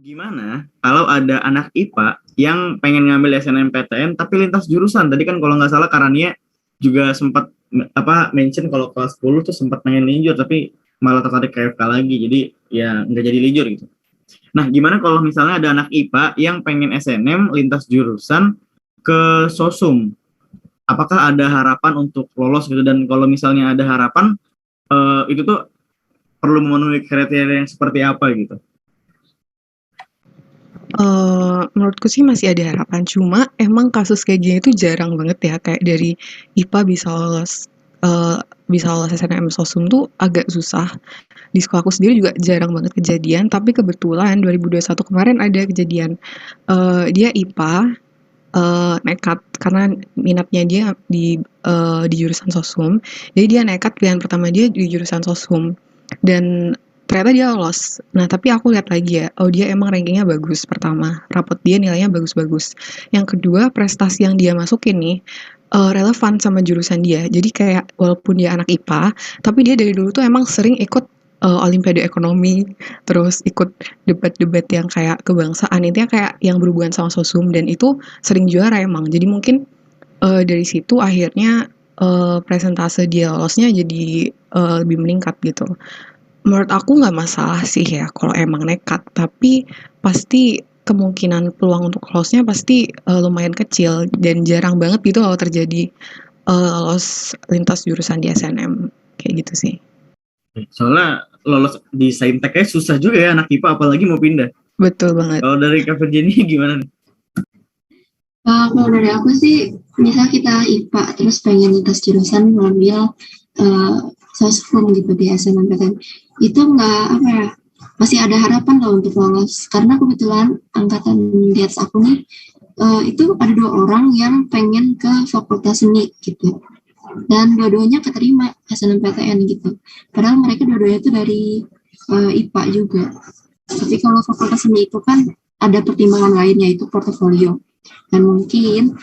Gimana kalau ada anak IPA yang pengen ngambil SNMPTN tapi lintas jurusan? Tadi kan kalau nggak salah Karania juga sempat mention kalau kelas 10 tuh sempat pengen linjur tapi malah tertarik ke FK lagi. Jadi ya nggak jadi linjur gitu. Nah, gimana kalau misalnya ada anak IPA yang pengen SNM lintas jurusan ke Sosum? Apakah ada harapan untuk lolos gitu? Dan kalau misalnya ada harapan, itu tuh perlu memenuhi kriteria yang seperti apa gitu? Menurutku sih masih ada harapan, cuma emang kasus kayak gini tuh jarang banget ya, kayak dari IPA eee, bisa lolos SNM Sosum tuh agak susah. Di sekolahku sendiri juga jarang banget kejadian, tapi kebetulan 2021 kemarin ada kejadian. Dia IPA, nekat karena minatnya dia di jurusan Sosum, jadi dia nekat pilihan pertama dia di jurusan Sosum, dan ternyata dia lolos. Nah, tapi aku lihat lagi ya, oh dia emang rankingnya bagus pertama, rapot dia nilainya bagus-bagus. Yang kedua, prestasi yang dia masukin nih, relevan sama jurusan dia. Jadi kayak walaupun dia anak IPA, tapi dia dari dulu tuh emang sering ikut, olimpiade ekonomi, terus ikut debat-debat yang kayak kebangsaan, intinya kayak yang berhubungan sama sosum, dan itu sering juara emang. Jadi mungkin, dari situ akhirnya, presentase dia lolosnya jadi, lebih meningkat gitu. Menurut aku nggak masalah sih ya kalau emang nekat, tapi pasti kemungkinan peluang untuk lolosnya pasti, lumayan kecil dan jarang banget gitu kalau terjadi, lolos lintas jurusan di SNM, kayak gitu sih. Soalnya lolos di Saintek susah juga ya anak IPA apalagi mau pindah. Betul banget. Kalau dari Kak Virginia gimana nih? Kalau dari aku sih, misal kita IPA terus pengen lintas jurusan ngambil uh, sosum gitu di SNMPTN, itu nggak apa ya, masih ada harapan lah untuk lolos. Karena kebetulan angkatan di atas aku nih, itu ada 2 orang yang pengen ke Fakultas Seni gitu. Dan dua-duanya keterima SNMPTN gitu. Padahal mereka dua-duanya itu dari IPA juga. Tapi kalau Fakultas Seni itu kan ada pertimbangan lainnya, itu portofolio. Dan mungkin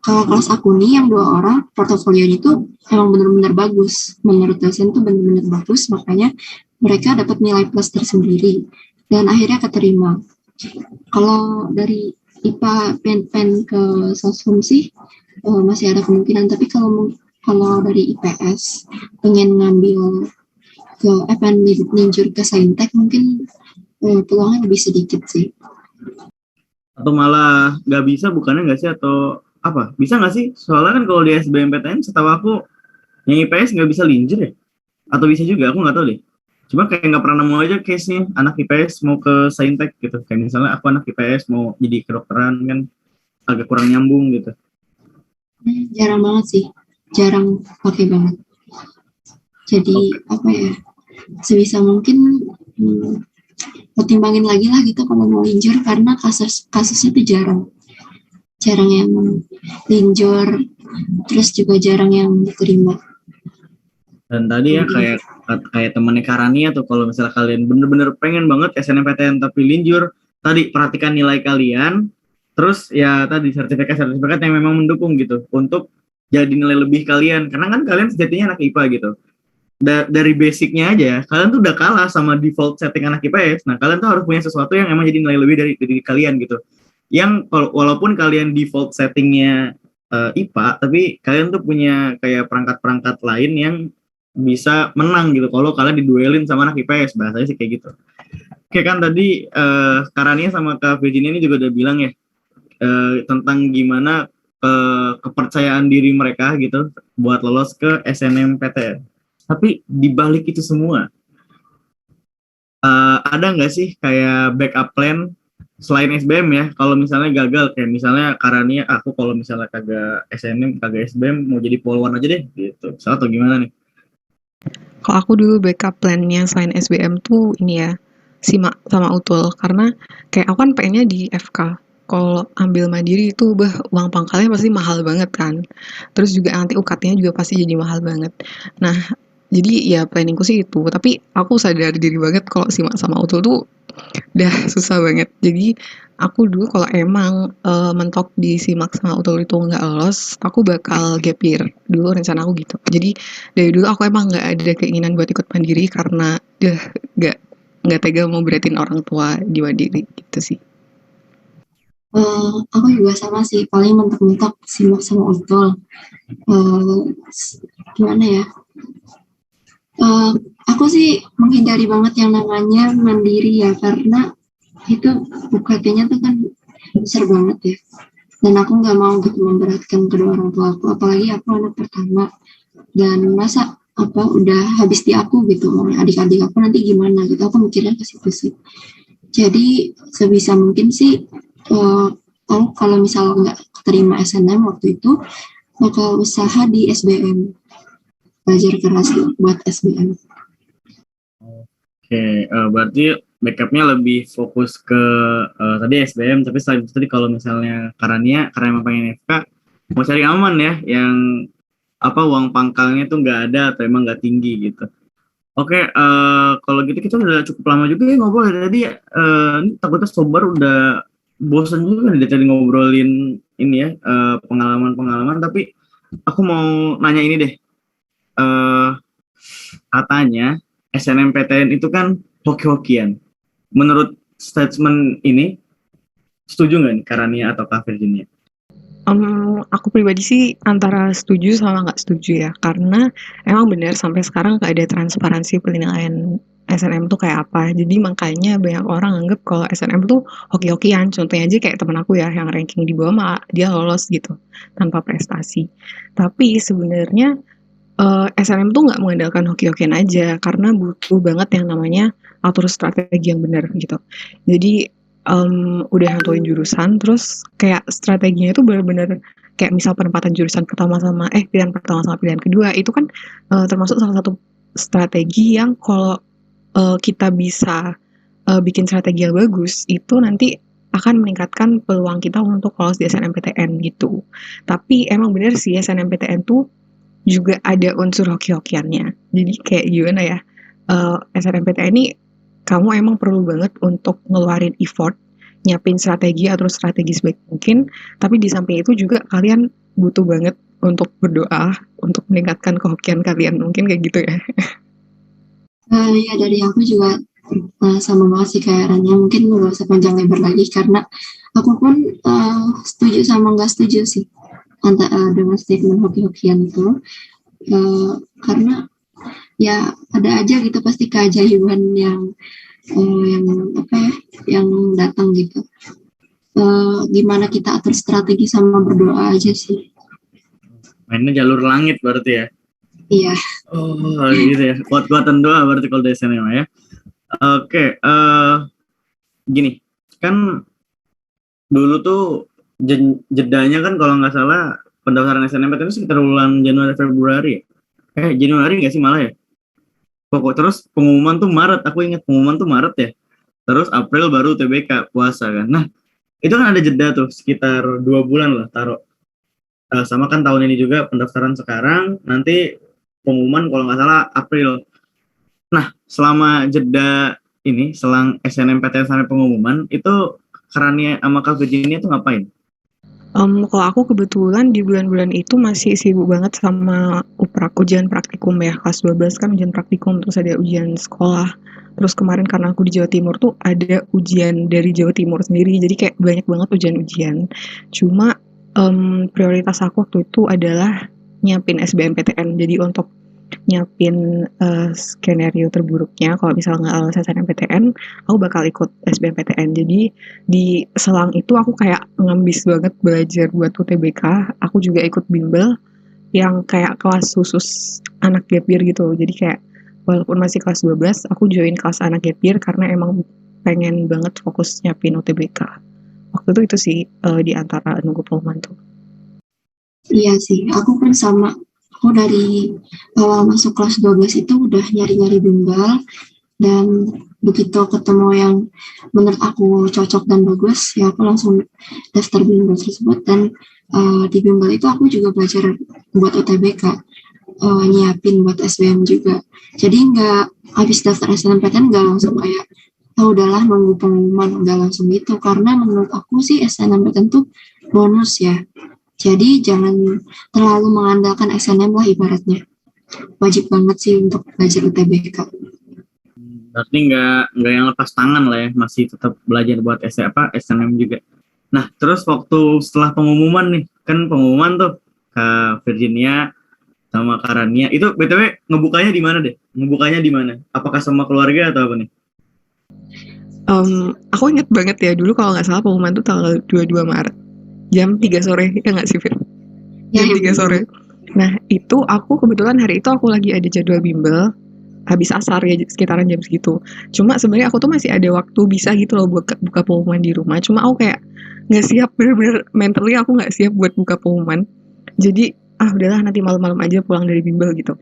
kalau kelas aku nih yang 2 orang portofolionya itu emang benar-benar bagus, menurut dosen tuh benar-benar bagus, makanya mereka dapat nilai plus tersendiri dan akhirnya keterima. Kalau dari IPA pen ke sosum sih masih ada kemungkinan, tapi kalau kalau dari IPS pengen ngambil ke pengen ninjur ke saintek mungkin peluangnya lebih sedikit sih. Atau malah nggak bisa bukannya nggak sih atau apa? Bisa nggak sih? Soalnya kan kalau di SBMPTN setahu aku yang IPS nggak bisa linjur ya? Atau bisa juga? Aku nggak tahu deh. Cuma kayak nggak pernah nemu aja case-nya anak IPS mau ke Saintek gitu. Kayak misalnya aku anak IPS mau jadi kedokteran kan agak kurang nyambung gitu. Jarang banget sih, jarang pakai banget. Jadi Oke. apa ya, sebisa mungkin pertimbangin lagi lah gitu kalau mau linjur, karena kasusnya tuh jarang yang linjur, terus juga jarang yang diterima. Dan tadi ya kayak kayak temannya Karania tuh kalau misalnya kalian bener-bener pengen banget SNMPTN tapi linjur, tadi perhatikan nilai kalian, terus ya tadi sertifikat yang memang mendukung gitu untuk jadi nilai lebih kalian karena kan kalian sejatinya anak IPA gitu. Dari basicnya aja kalian tuh udah kalah sama default setting anak IPS. Nah kalian tuh harus punya sesuatu yang emang jadi nilai lebih dari diri kalian gitu. Yang walaupun kalian default settingnya IPA, tapi kalian tuh punya kayak perangkat-perangkat lain yang bisa menang gitu kalau kalian diduelin sama anak IPS, bahasanya sih kayak gitu. Oke kan tadi Karania sama Kak Virginia ini juga udah bilang ya tentang gimana kepercayaan diri mereka gitu buat lolos ke SNMPTN. Tapi dibalik itu semua ada nggak sih kayak backup plan selain SBM ya? Kalau misalnya gagal kayak misalnya Karania, aku kalau misalnya kagak SNM kagak SBM mau jadi polwan aja deh gitu. Salah atau gimana nih? Kalau aku dulu backup plan-nya selain SBM tuh ini ya, SIMAK sama UTUL. Karena kayak aku kan pengennya di FK. Kalau ambil mandiri itu uang pangkalnya pasti mahal banget kan. Terus juga nanti UKT-nya juga pasti jadi mahal banget. Nah, jadi ya planningku sih itu. Tapi aku sadar diri banget kalau SIMAK sama UTUL tuh udah susah banget. Jadi aku dulu kalau emang mentok di SIMAK sama UTUL itu nggak lolos, aku bakal gap year. Dulu rencana aku gitu. Jadi dari dulu aku emang nggak ada keinginan buat ikut mandiri karena udah nggak nggak tega mau beratin orang tua di Mandiri gitu sih. Aku juga sama sih, paling mentok-mentok simak sama Utul. Gimana ya? Aku sih menghindari banget yang namanya mandiri ya, karena itu UKT-nya tuh kan besar banget ya. Dan aku nggak mau gitu memberatkan kedua orang tua aku, apalagi aku anak pertama. Dan masa udah habis di aku gitu, adik-adik aku nanti gimana gitu, aku mikirnya ke situ sih. Jadi sebisa mungkin sih aku kalau misalnya nggak terima SNM waktu itu bakal usaha di SBM, belajar keras buat SBM. Oke, berarti backupnya lebih fokus ke tadi SBM, tapi selain itu tadi kalau misalnya karena emang pengen FK, mau cari aman ya, yang uang pangkalnya tuh nggak ada atau emang nggak tinggi gitu. Oke, kalau gitu kita udah cukup lama juga ya ngobrol ya tadi ya. Ini takutnya sobar udah bosan juga nih tadi ngobrolin ini ya, pengalaman-pengalaman. Tapi aku mau nanya ini deh. Katanya SNMPTN itu kan hoki-hokian. Menurut statement ini, setuju nggak nih Karania atau Kak Virginia? Aku pribadi sih antara setuju sama nggak setuju ya, karena emang benar sampai sekarang nggak ada transparansi penilaian SNM tuh kayak apa. Jadi makanya banyak orang anggap kalau SNM tuh hoki-hokian. Contohnya aja kayak temen aku ya, yang ranking di bawah malah dia lolos gitu tanpa prestasi. Tapi sebenarnya SNM tuh nggak mengandalkan hoki-hokian aja, karena butuh banget yang namanya atur strategi yang benar gitu. Jadi udah nentuin jurusan, terus kayak strateginya itu benar-benar kayak misal penempatan jurusan pertama sama pilihan pertama sama pilihan kedua itu kan termasuk salah satu strategi yang kalau kita bisa bikin strategi yang bagus itu nanti akan meningkatkan peluang kita untuk lolos di SNMPTN gitu. Tapi emang bener sih SNMPTN tuh juga ada unsur hoki-hokiannya. Jadi kayak gimana ya, SNMPTN ini kamu emang perlu banget untuk ngeluarin effort, nyiapin strategi atau strategi sebaik mungkin, tapi di samping itu juga kalian butuh banget untuk berdoa, untuk meningkatkan kehokian kalian, mungkin kayak gitu ya. Ya dari aku juga sama banget sih kayak Rania, mungkin nggak usah panjang lebar lagi karena aku pun setuju sama nggak setuju sih dengan statement hoki-hokian itu, karena ya ada aja gitu pasti keajaiban yang datang gitu. Gimana kita atur strategi sama berdoa aja sih. Mainnya jalur langit berarti ya? Iya. Oh gitu ya, kuat-kuatan doa berarti kalau di SMA ya. Oke, gini, kan dulu tuh jedanya kan kalau nggak salah pendaftaran SNMPTN itu sekitar bulan Januari Februari ya? Januari nggak sih malah ya? Pokok terus pengumuman tuh Maret, aku ingat pengumuman tuh Maret ya. Terus April baru UTBK puasa kan. Nah, itu kan ada jeda tuh sekitar 2 bulan lah taruh. Sama kan tahun ini juga pendaftaran sekarang, nanti pengumuman kalau nggak salah April. Nah, selama jeda ini, selang SNMPTN sampai pengumuman, itu Karania sama Kak Virginia tuh ngapain? Kalau aku kebetulan di bulan-bulan itu masih sibuk banget sama ujian praktikum ya, kelas 12 kan ujian praktikum, terus ada ujian sekolah. Terus kemarin karena aku di Jawa Timur tuh ada ujian dari Jawa Timur sendiri, jadi kayak banyak banget ujian-ujian. Cuma prioritas aku waktu itu adalah nyiapin SBMPTN, jadi untuk nyiapin skenario terburuknya kalau misalnya nggak lolos SNMPTN, aku bakal ikut SBMPTN. Jadi di selang itu aku kayak ngambis banget belajar buat UTBK. Aku juga ikut bimbel yang kayak kelas khusus anak gap year gitu. Jadi kayak walaupun masih kelas 12, aku join kelas anak gap year karena emang pengen banget fokus nyiapin UTBK. Waktu itu sih di antara nunggu pengumuman tuh. Iya sih, aku pun sama. Aku dari awal masuk kelas 12 itu udah nyari-nyari bimbel, dan begitu ketemu yang menurut aku cocok dan bagus, ya aku langsung daftar bimbel tersebut. Dan di bimbel itu aku juga belajar buat UTBK, nyiapin buat SBM juga. Jadi nggak habis daftar SNMPTN nggak langsung kayak udahlah nunggu pengumuman, nggak langsung gitu. Karena menurut aku sih SNMPTN tuh bonus ya. Jadi jangan terlalu mengandalkan SNM lah ibaratnya. Wajib banget sih untuk belajar UTBK. Berarti nggak yang lepas tangan lah ya, masih tetap belajar buat SNM juga. Nah, terus waktu setelah pengumuman nih, kan pengumuman tuh ke Virginia sama Karania, itu BTW ngebukanya di mana deh? Ngebukanya di mana? Apakah sama keluarga atau apa nih? Aku inget banget ya, dulu kalau nggak salah pengumuman tuh tanggal 22 Maret. Jam 3 sore, ya nggak sih, Fir? Jam 3 sore. Nah, itu aku kebetulan hari itu aku lagi ada jadwal bimbel, habis asar ya, sekitaran jam segitu. Cuma sebenarnya aku tuh masih ada waktu bisa gitu loh buka pengumuman di rumah. Cuma aku kayak nggak siap, bener-bener mentally aku nggak siap buat buka pengumuman. Jadi, udahlah nanti malam-malam aja pulang dari bimbel gitu.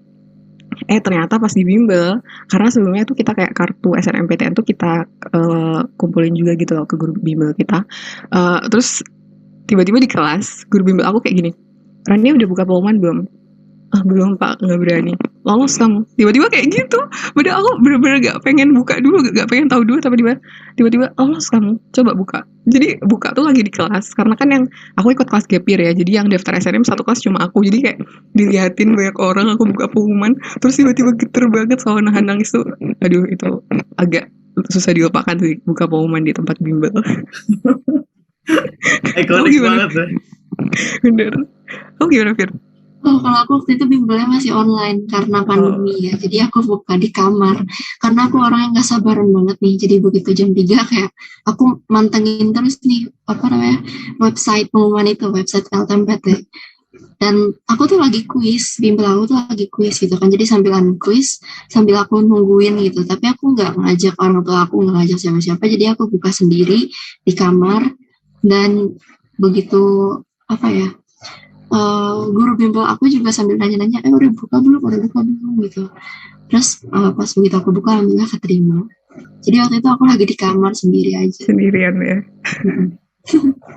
Ternyata pas di bimbel, karena sebelumnya tuh kita kayak kartu SNMPTN tuh kita kumpulin juga gitu loh ke guru bimbel kita. Terus tiba-tiba di kelas, guru bimbel aku kayak gini, Rani udah buka pengumuman belum? Belum Pak, nggak berani. Lolos kamu. Tiba-tiba kayak gitu. Padahal aku bener-bener gak pengen buka dulu, gak pengen tahu dulu, tapi tiba-tiba lolos kamu, coba buka. Jadi buka tuh lagi di kelas, karena kan yang aku ikut kelas gap year ya, jadi yang daftar SNM satu kelas cuma aku, jadi kayak diliatin banyak orang aku buka pengumuman, terus tiba-tiba geter banget sama nahan nangis tuh. Aduh, itu agak susah dilupakan sih, buka pengumuman di tempat bimbel. Ikonik banget ya. Bener. Gimana, Fir? Kalau aku waktu itu bimbelnya masih online karena pandemi ya, jadi aku buka di kamar karena aku orang yang gak sabaran banget nih. Jadi begitu jam 3 kayak aku mantengin terus nih website pengumuman itu, website LTMPT. Dan aku tuh lagi kuis, bimbel aku tuh lagi kuis gitu kan, jadi sambilan kuis sambil aku nungguin gitu. Tapi aku nggak ngajak orang tua aku, nggak ngajak siapa-siapa, jadi aku buka sendiri di kamar. Dan begitu guru bimbel aku juga sambil nanya-nanya, udah buka belum gitu. Terus pas begitu aku buka, alhamdulillah keterima. Jadi waktu itu aku lagi di kamar sendiri aja. Sendirian ya.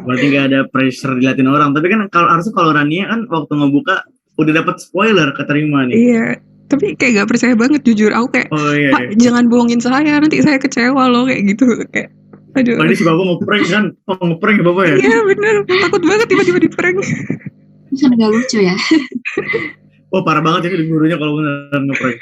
Berarti nggak ada pressure diliatin orang. Tapi kan harusnya kalau Rania kan waktu ngebuka udah dapat spoiler keterima nih. Iya, tapi kayak gak percaya banget jujur. Aku kayak, Pak jangan bohongin saya, nanti saya kecewa loh kayak gitu. Kayak, aduh. Ini si Bapak ngeprank kan? Ngeprank ya Bapak ya? Iya bener, takut banget tiba-tiba di prank. Kan gak lucu ya. Parah banget ya gurunya kalau beneran ngeprank.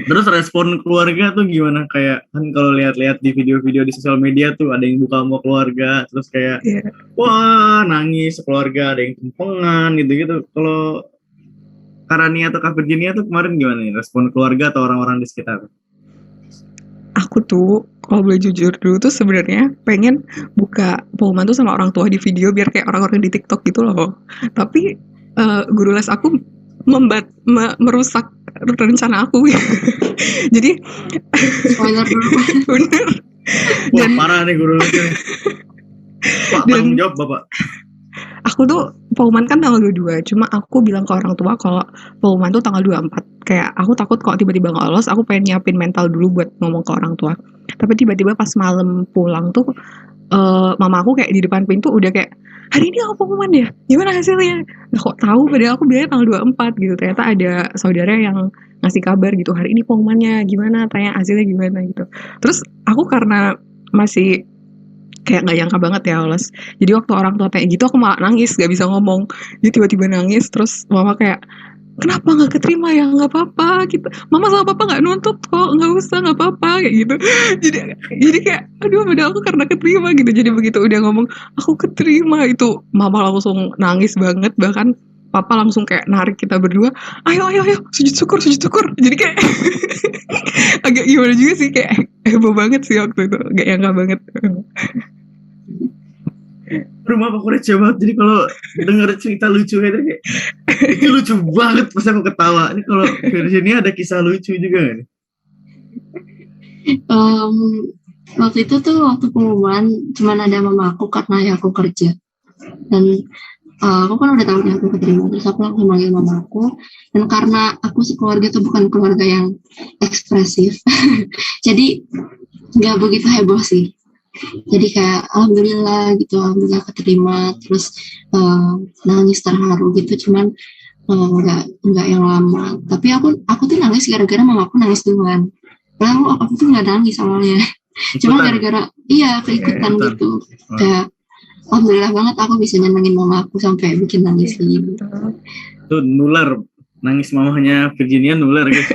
Terus respon keluarga tuh gimana? Kayak kan kalau lihat-lihat di video-video di sosial media tuh ada yang buka sama keluarga, terus kayak wah nangis keluarga, ada yang tempengan gitu-gitu. Kalau Karania atau Kak Virginia tuh kemarin gimana nih respon keluarga atau orang-orang di sekitar? Aku tuh kalau boleh jujur dulu tuh sebenarnya pengen buka pengumuman tuh sama orang tua di video biar kayak orang-orang di TikTok gitu loh. Tapi guru les aku merusak rencana aku. Jadi spoiler dulu. Bener. Wah parah nih guru lesnya. Pak tanggung jawab Bapak. Aku tuh pengumuman kan tanggal 22, cuma aku bilang ke orang tua kalau pengumuman tuh tanggal 24. Kayak aku takut kalau tiba-tiba nggak lolos, aku pengen nyiapin mental dulu buat ngomong ke orang tua. Tapi tiba-tiba pas malam pulang tuh, mama aku kayak di depan pintu udah kayak, hari ini aku pengumuman ya, gimana hasilnya? Nah, kok tahu padahal aku bilangnya tanggal 24 gitu. Ternyata ada saudara yang ngasih kabar gitu, hari ini pengumumannya gimana, tanya hasilnya gimana gitu. Terus aku karena masih kayak gak nyangka banget ya lolos. Jadi waktu orang tua kayak gitu aku malah nangis, gak bisa ngomong. Jadi tiba-tiba nangis, terus mama kayak, kenapa gak keterima ya? Gak apa-apa gitu. Mama sama papa gak nuntut kok, gak usah, gak apa-apa kayak gitu. Jadi kayak, aduh padahal aku karena keterima gitu. Jadi begitu udah ngomong, aku keterima itu, mama langsung nangis banget. Bahkan papa langsung kayak narik kita berdua, ayo sujud syukur. Jadi kayak agak gimana juga sih, kayak heboh banget sih waktu itu, gak nyangka banget. Rumah aku receh banget, jadi kalau denger cerita lucu kayak itu lucu banget pas aku ketawa. Ini kalau Virginia ada kisah lucu juga gak nih? Waktu itu tuh waktu pengumuman cuman ada mama aku karena ya aku kerja. Dan aku kan udah tahu nih aku keterima, terus aku langsung manggil mama aku. Dan karena aku sekeluarga tuh bukan keluarga yang ekspresif, jadi nggak begitu heboh sih. Jadi kayak alhamdulillah gitu, alhamdulillah keterima, terus nangis terharu gitu, cuman nggak yang lama. Tapi aku tuh nangis gara-gara mama aku nangis duluan. Padahal aku tuh nggak nangis awalnya, cuma gara-gara keikutan gitu. Kayak alhamdulillah banget aku bisa nyenengin mama aku sampai bikin nangis gitu. Tuh nular, nangis mamanya Virginia nular guys.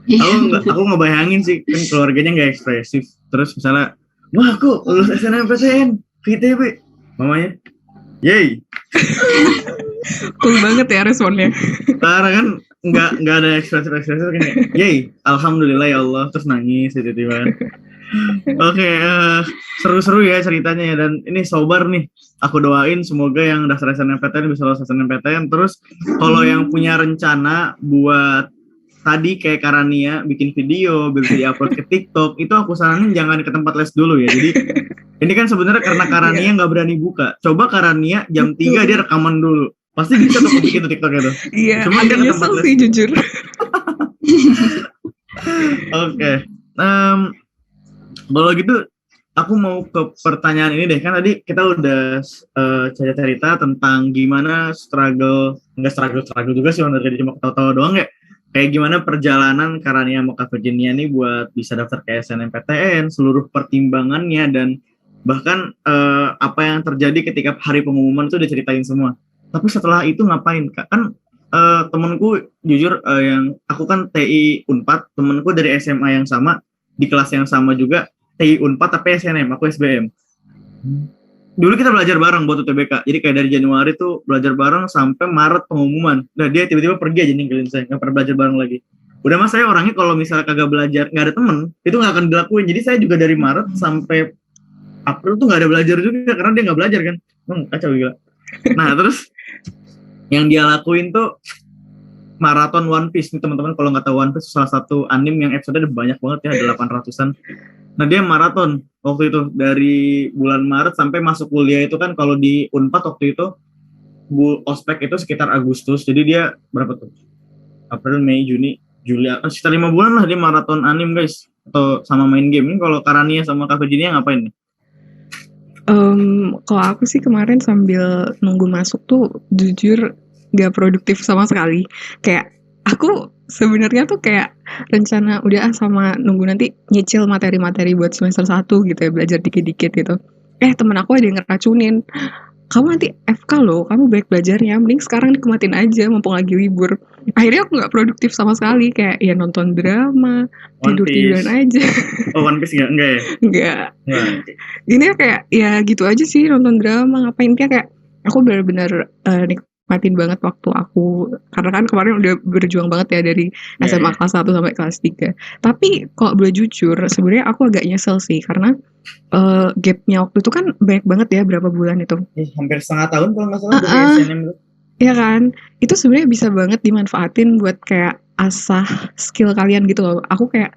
Aku ngebayangin sih kan keluarganya nggak ekspresif. Terus misalnya, wah aku lulus SNMPTN ke ITB, mamanya, yay. Cool banget ya responnya. Karena kan nggak ada ekspresif kan, yay, alhamdulillah ya Allah, terus nangis tiba-tiba kan. Oke, seru-seru ya ceritanya ya. Dan ini sobar nih, aku doain semoga yang daftar SNMPTN bisa lulus SNMPTN. Terus kalau yang punya rencana buat tadi kayak Karania bikin video bisa diupload ke TikTok, itu aku saranin jangan ke tempat les dulu ya. Jadi ini kan sebenarnya karena Karania nggak berani buka. Coba Karania jam 3 dia rekaman dulu, pasti bisa tuh bikin TikTok itu. Iya, Cuma dia agak ke tempat nyesel les. sih jujur. Oke. Kalau gitu aku mau ke pertanyaan ini deh. Kan tadi kita udah cerita tentang gimana nggak struggle juga sih, orang dari cuma ketawa-tawa doang ya. Kayak gimana perjalanan Karania sama Kak Virginia nih buat bisa daftar ke SNMPTN, seluruh pertimbangannya, dan bahkan apa yang terjadi ketika hari pengumuman tuh diceritain semua. Tapi setelah itu ngapain Kak? Kan temenku jujur yang aku kan TI Unpad, temenku dari SMA yang sama, di kelas yang sama juga, TI Unpad tapi SNM, aku SBM. Dulu kita belajar bareng buat UTBK, jadi kayak dari Januari tuh belajar bareng sampai Maret pengumuman. Nah dia tiba-tiba pergi aja ninggalin saya, nggak pernah belajar bareng lagi. Udah mas, saya orangnya kalau misalnya kagak belajar, nggak ada temen, itu nggak akan dilakuin. Jadi saya juga dari Maret sampai April tuh nggak ada belajar juga, karena dia nggak belajar kan. Kacau gila. Nah terus yang dia lakuin tuh maraton One Piece nih teman-teman. Kalau nggak tahu, One Piece salah satu anime yang episode banyak banget ya, ada 800-an. Nah dia maraton waktu itu dari bulan Maret sampai masuk kuliah itu kan, kalau di Unpad waktu itu ospek itu sekitar Agustus, jadi dia berapa tuh? April, Mei, Juni, Juli, sekitar 5 bulan lah dia maraton anime guys, atau sama main game. Ini kalau Karania sama Kak Virginia ngapain nih? Kalau aku sih kemarin sambil nunggu masuk tuh jujur gak produktif sama sekali. Kayak aku sebenarnya tuh kayak rencana udah sama nunggu nanti nyicil materi-materi buat semester 1 gitu ya, belajar dikit-dikit gitu. Temen aku ada yang ngeracunin, kamu nanti FK loh, kamu baik belajarnya, mending sekarang nikmatin aja mumpung lagi libur. Akhirnya aku gak produktif sama sekali, kayak ya nonton drama, tidur-tiduran aja. Oh One Piece enggak ya? Enggak. Ini kayak ya gitu aja sih, nonton drama, ngapain, kayak aku benar-benar nikmatin banget waktu aku, karena kan kemarin udah berjuang banget ya dari SMA kelas 1 sampai kelas 3. Tapi kalau boleh jujur, sebenarnya aku agak nyesel sih, karena gapnya waktu itu kan banyak banget ya, berapa bulan itu? Hampir setengah tahun kalau nggak salah dari SNM tuh. Iya kan, itu sebenarnya bisa banget dimanfaatin buat kayak asah skill kalian gitu loh. Aku kayak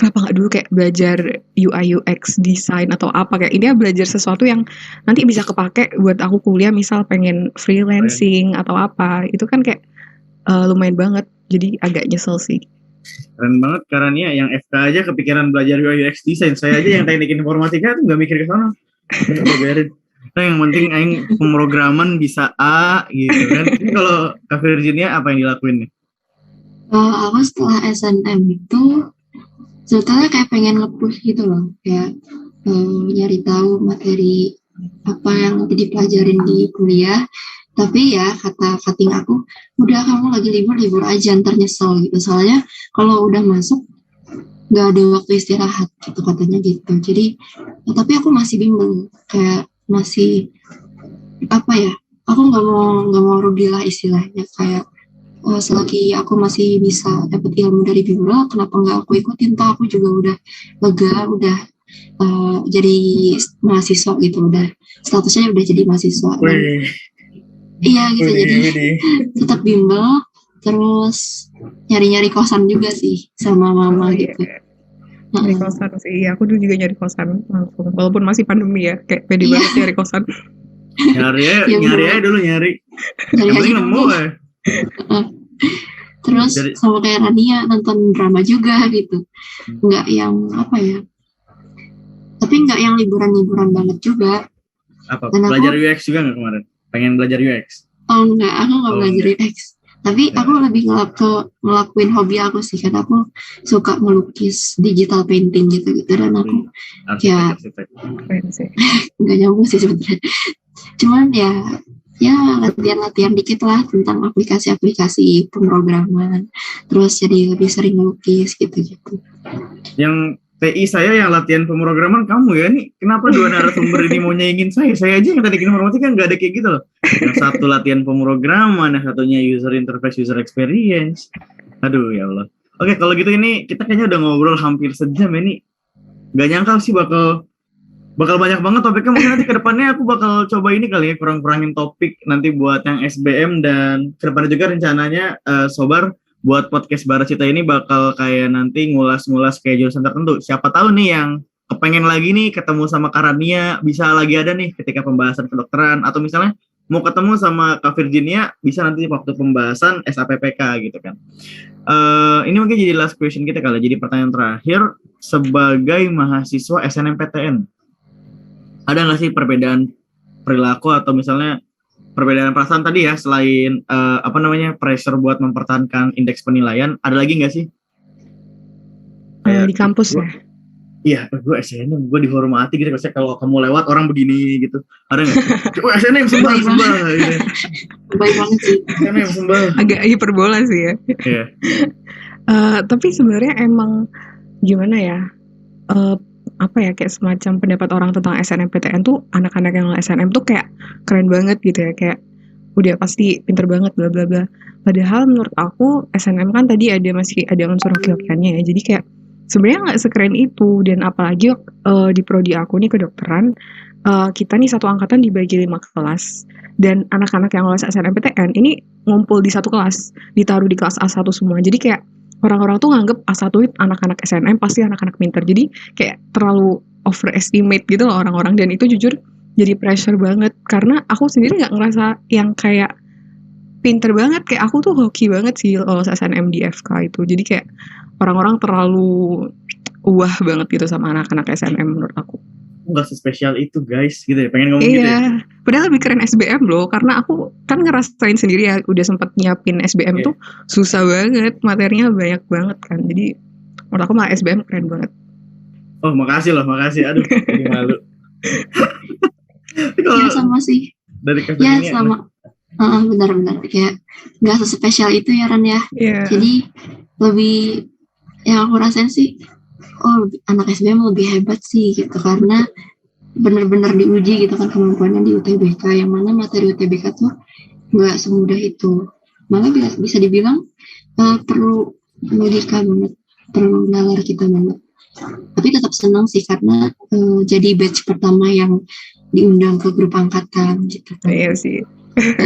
kenapa nggak dulu kayak belajar UI UX design atau apa, kayak ini ya belajar sesuatu yang nanti bisa kepake buat aku kuliah, misal pengen freelancing atau apa, itu kan kayak lumayan banget. Jadi agak nyesel sih. Keren banget Karania, yang FK aja kepikiran belajar UI UX design. Saya aja yang teknik informatika tuh nggak mikir ke sana. Nah, yang penting aing pemrograman bisa A gitu kan. Ini kalau Kak Virginia apa yang dilakuin nih? Aku setelah SNM itu sebetulnya kayak pengen nge-push gitu loh, kayak nyari tahu materi apa yang nanti dipelajarin di kuliah. Tapi ya kata cutting aku, udah kamu lagi libur aja, ntar nyesel gitu. Soalnya kalau udah masuk nggak ada waktu istirahat gitu katanya gitu. Jadi tapi aku masih bingung, kayak masih apa ya? Aku nggak mau rugi lah istilahnya, kayak selagi aku masih bisa dapat ilmu dari bimbel, kenapa nggak aku ikutin? Toh aku juga udah lega, udah jadi mahasiswa gitu, udah statusnya udah jadi mahasiswa. Iya gitu, jadi tetap bimbel, terus nyari kosan juga sih sama mama gitu. Nyari kosan sih, aku dulu juga nyari kosan langsung, walaupun masih pandemi ya, kayak pede banget nyari kosan. Nyari aja dulu, nyari yang penting nemu ya. Terus sama kayak Rania nonton drama juga gitu, nggak yang apa ya, tapi nggak yang liburan banget juga. Apa? Belajar UX juga nggak kemarin? Pengen belajar UX? Oh enggak, aku nggak belajar UX. Tapi aku lebih ngelakuin hobi aku sih, karena aku suka melukis digital painting gitu-gitu, dan aku ya nggak nyambung sih sebetulnya. Cuman ya ya latihan-latihan dikit lah tentang aplikasi-aplikasi pemrograman, terus jadi lebih sering melukis gitu-gitu. Yang TI saya yang latihan pemrograman kamu ya, nih kenapa dua narasumber ini mau nyaingin saya aja yang tadi informatika nggak ada kayak gitu loh. Yang satu latihan pemrograman, yang satunya user interface, user experience. Aduh ya Allah. Oke, kalau gitu ini kita kayaknya udah ngobrol hampir sejam ini. Gak nyangka sih bakal banyak banget topiknya. Mungkin nanti ke depannya aku bakal coba ini kali ya, kurang-kurangin topik nanti buat yang SBM, dan ke depannya juga rencananya Sobar buat podcast Baracita ini bakal kayak nanti ngulas-ngulas kayak jurusan tertentu. Siapa tahu nih yang kepengen lagi nih ketemu sama Karania, bisa lagi ada nih ketika pembahasan kedokteran, atau misalnya mau ketemu sama Kak Virginia, bisa nanti waktu pembahasan SAPPK gitu kan. Ini mungkin jadi last question kita kali. Jadi pertanyaan terakhir, sebagai mahasiswa SNMPTN, ada nggak sih perbedaan perilaku atau misalnya perbedaan perasaan tadi ya, selain pressure buat mempertahankan indeks penilaian, ada lagi nggak sih? Di kampus ya? Iya, gue SNM, gue dihormati gitu. Kalau kamu lewat orang begini gitu, ada nggak? Oh, SNM sembah gitu. Baik banget sih. SNM sembah. Agak hiperbola sih ya. Iya. Tapi sebenarnya emang gimana ya? Kayak semacam pendapat orang tentang SNMPTN tuh, anak-anak yang SNM tuh kayak keren banget gitu ya, kayak udah pasti pinter banget bla bla bla. Padahal menurut aku SNM kan tadi masih ada unsur hoki-hokiannya ya, jadi kayak sebenarnya nggak sekeren itu. Dan apalagi di prodi aku nih kedokteran, kita nih satu angkatan dibagi 5 kelas, dan anak-anak yang lolos SNMPTN ini ngumpul di satu kelas, ditaruh di kelas A1 semua. Jadi kayak orang-orang tuh nganggep A1 itu anak-anak SNM pasti anak-anak pintar. Jadi kayak terlalu overestimate gitu loh orang-orang, dan itu jujur jadi pressure banget. Karena aku sendiri nggak ngerasa yang kayak pinter banget, kayak aku tuh hoki banget sih lolos SNM di FK itu. Jadi kayak orang-orang terlalu wah banget gitu sama anak-anak SNM menurut aku. Nggak sespesial itu guys gitu ya, pengen ngomong gitu ya. Iya, padahal lebih keren SBM loh, karena aku kan ngerasain sendiri ya, udah sempet nyiapin SBM tuh susah banget, materinya banyak banget kan. Jadi menurut aku malah SBM keren banget. Oh makasih, aduh jadi malu. Ya sama sih. Dari ya sama. Benar-benar kayak nggak sespesial itu ya Ran ya. Yeah. Jadi lebih yang aku rasain sih, anak SBM lebih hebat sih gitu, karena benar-benar diuji gitu kan kemampuannya di UTBK, yang mana materi UTBK tuh nggak semudah itu. Malah bisa dibilang perlu logika banget, perlu nalar kita banget. Tapi tetap senang sih karena jadi batch pertama yang diundang ke grup angkatan gitu. Iya sih.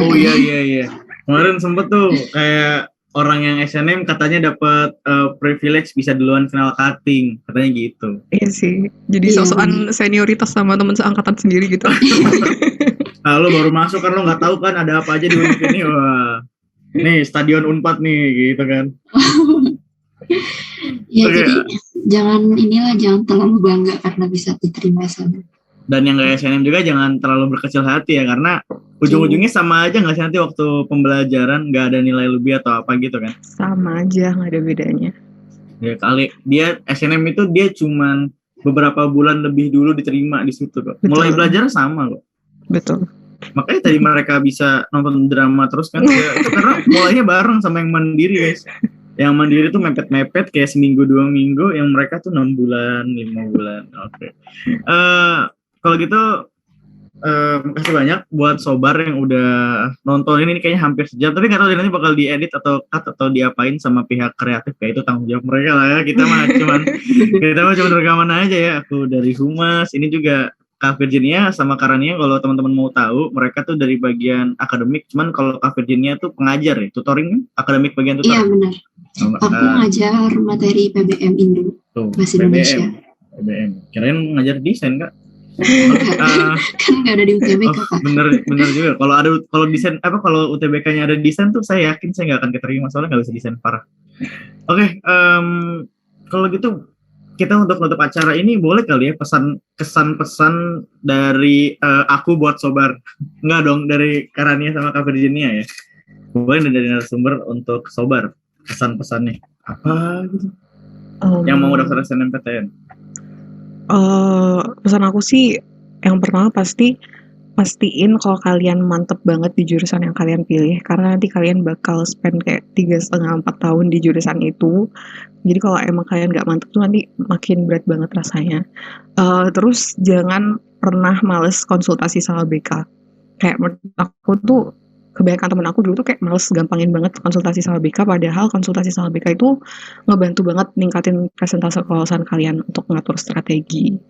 Oh iya. Kemarin sempet tuh kayak orang yang SNM katanya dapat privilege bisa duluan kenal cutting, katanya gitu. Iya sih. Jadi sosokan senioritas sama teman seangkatan sendiri gitu. Nah, lo baru masuk kan, lo nggak tahu kan ada apa aja di unit ini. Wah, nih stadion Unpad nih gitu kan. Ya jadi jangan terlalu bangga karena bisa diterima SNM. Dan yang nggak SNM juga jangan terlalu berkecil hati ya, karena ujung-ujungnya sama aja nggak sih nanti waktu pembelajaran, nggak ada nilai lebih atau apa gitu kan? Sama aja, nggak ada bedanya. Ya kali dia SNM itu dia cuman beberapa bulan lebih dulu diterima di situ kok. Betul. Mulai belajar sama kok. Betul. Makanya tadi mereka bisa nonton drama terus kan ya, karena mulainya bareng sama yang mandiri guys. Yang mandiri tuh mepet-mepet kayak seminggu 2 minggu, yang mereka tuh 6 bulan 5 bulan. Oke. Kalau gitu makasih banyak buat Sobar yang udah nonton ini kayaknya hampir sejam, tapi nggak tahu nanti bakal diedit atau cut atau diapain sama pihak kreatif, kayak itu tanggung jawab mereka lah ya. Kita mah cuma rekaman aja ya. Aku dari Humas, ini juga Kak Virginia sama Karania. Kalau teman-teman mau tahu, mereka tuh dari bagian akademik, cuman kalau Kak Virginia tuh pengajar ya, tutoring akademik bagian tutoring. Iya benar. Aku ngajar materi PBM Indo, bahasa Indonesia. PBM. Kirain ngajar desain Kak. Kan nggak ada di UTBK Kak. Bener juga. Kalau desain kalau UTBK-nya ada desain tuh saya yakin saya nggak akan keterima, soalnya nggak bisa desain parah. Oke, kalau gitu kita untuk menutup acara ini boleh kali ya kesan-pesan dari aku buat Sobar. Enggak dong, dari Karania sama Kak Virginia ya. Boleh dari narasumber untuk Sobar. Kesan-pesannya apa gitu? Yang mau daftar SNMPTN. Pesan aku sih yang pertama pasti pastiin kalau kalian mantep banget di jurusan yang kalian pilih, karena nanti kalian bakal spend kayak 3,5-4 tahun di jurusan itu. Jadi kalau emang kalian nggak mantep tuh nanti makin berat banget rasanya. Terus jangan pernah males konsultasi sama BK. Kayak menurut aku tuh kebanyakan temen aku dulu tuh kayak males gampangin banget konsultasi sama BK, padahal konsultasi sama BK itu ngebantu banget ningkatin presentase kewawasan kalian untuk ngatur strategi.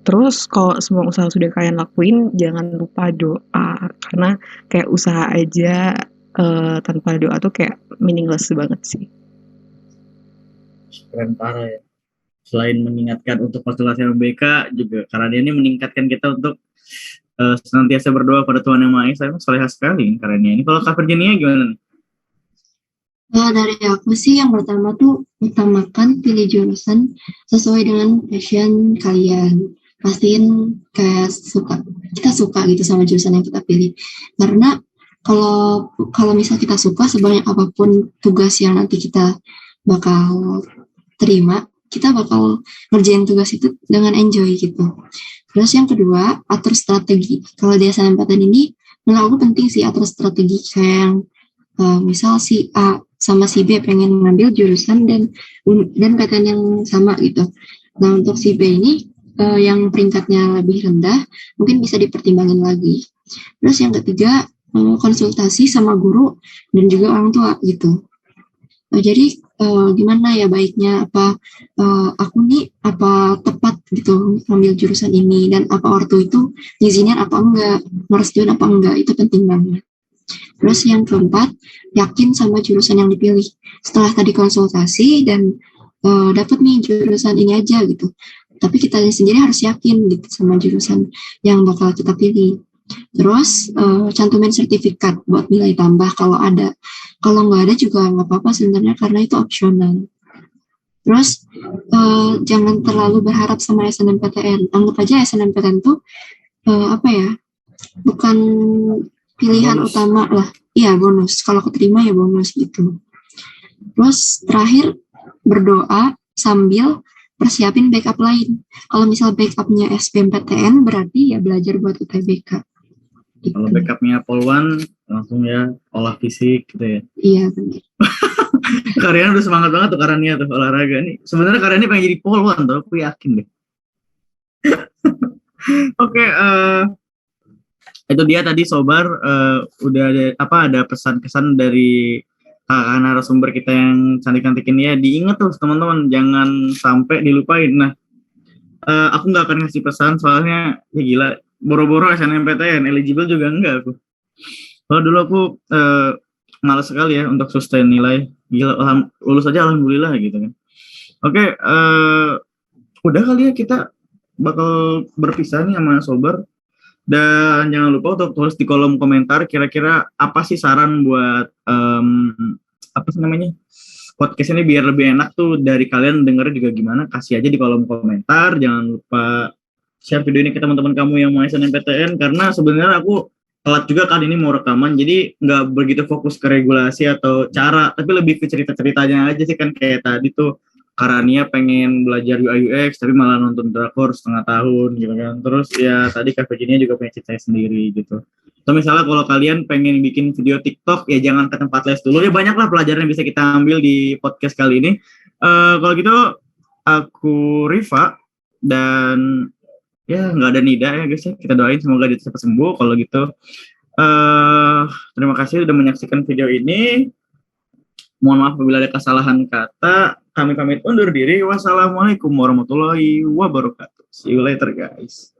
Terus kalau semua usaha sudah kalian lakuin, jangan lupa doa, karena kayak usaha aja tanpa doa tuh kayak meaningless banget sih. Keren parah ya. Selain mengingatkan untuk konsultasi sama BK, juga karena ini meningkatkan kita untuk senantiasa berdoa pada Tuhan Yang Maha Esa. Solehah sekali karena ini. Kalau Kak Virginia gimana? Dari aku sih yang pertama tuh utamakan pilih jurusan sesuai dengan passion kalian. Pastiin kayak kita suka gitu sama jurusan yang kita pilih. Karena kalau misal kita suka, sebanyak apapun tugas yang nanti kita bakal terima, kita bakal ngerjain tugas itu dengan enjoy gitu. Terus yang kedua, atur strategi. Kalau di SNMPTN ini, menurut aku penting sih atur strategi kayak yang misal si A sama si B pengen ngambil jurusan dan PTN yang sama gitu. Nah untuk si B ini yang peringkatnya lebih rendah, mungkin bisa dipertimbangin lagi. Terus yang ketiga, konsultasi sama guru dan juga orang tua gitu. Jadi gimana ya baiknya, apa aku nih apa tepat gitu ngambil jurusan ini, dan apa ortu itu ngizinin apa enggak, merestuin apa enggak, itu penting banget. Terus yang keempat, yakin sama jurusan yang dipilih. Setelah tadi konsultasi dan dapat nih jurusan ini aja gitu, tapi kita sendiri harus yakin gitu sama jurusan yang bakal kita pilih. Terus cantumin sertifikat buat nilai tambah kalau ada. Kalau nggak ada juga nggak apa-apa sebenarnya, karena itu opsional. Terus jangan terlalu berharap sama SNMPTN. Anggap aja SNMPTN tuh bukan pilihan bonus utama lah. Iya, bonus. Kalau keterima ya bonus gitu. Terus terakhir, berdoa sambil persiapin backup lain. Kalau misal backupnya SBMPTN, berarti ya belajar buat UTBK. Gitu. Kalau backupnya Polwan, langsung ya olah fisik gitu ya. Iya, benar. Karyanya udah semangat banget tuh Karania tuh olahraga nih. Sebenarnya Karyanya pengen jadi Polwan tuh, aku yakin deh. Oke, itu dia tadi Sobar, udah ada pesan-kesan dari narasumber kita yang cantik-cantik ini ya. Diingat tuh teman-teman, jangan sampai dilupain. Nah, aku nggak akan ngasih pesan soalnya ya gila, boro-boro SNMPTN eligible juga enggak aku. Kalau dulu aku malas sekali ya untuk sustain nilai. Gila, lulus aja alhamdulillah gitu kan. Oke, udah kali ya kita bakal berpisah nih sama Sobar. Dan jangan lupa untuk tulis di kolom komentar kira-kira apa sih saran buat podcast ini biar lebih enak tuh dari kalian dengerin juga gimana, kasih aja di kolom komentar. Jangan lupa share video ini ke teman-teman kamu yang mau SNMPTN, karena sebenarnya aku telat juga kan ini mau rekaman, jadi nggak begitu fokus ke regulasi atau cara, tapi lebih ke cerita-ceritanya aja sih kan. Kayak tadi tuh Karania pengen belajar UI UX tapi malah nonton drakor setengah tahun gitu kan. Terus ya tadi Kak Virginia juga punya cerita sendiri gitu. Atau misalnya kalau kalian pengen bikin video TikTok, ya jangan ke tempat les dulu, ya banyak lah pelajaran yang bisa kita ambil di podcast kali ini. Kalau gitu aku Riva, dan ya nggak ada Nida ya guys ya, kita doain semoga dia cepat sembuh. Kalau gitu terima kasih sudah menyaksikan video ini. Mohon maaf apabila ada kesalahan kata. Kami pamit undur diri. Wassalamualaikum warahmatullahi wabarakatuh. See you later guys.